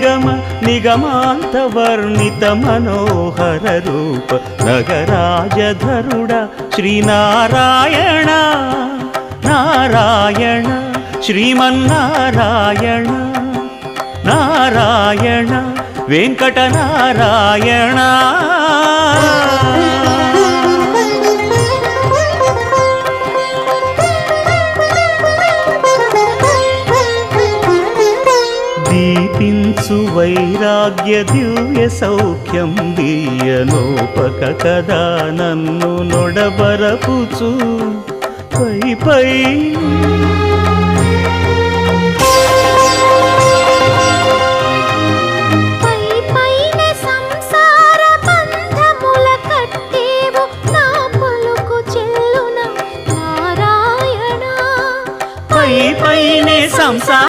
నిగమ నిగమాంత వర్ణిత మనోహర రూప నగరాజధరుడ శ్రీనారాయణ నారాయణ శ్రీమన్నారాయణ నారాయణ వెంకటనారాయణ. దీపించు వైరాగ్య దివ్య సౌఖ్యం దీయనోపక కదా నన్ను నొడబరపుచు పై పై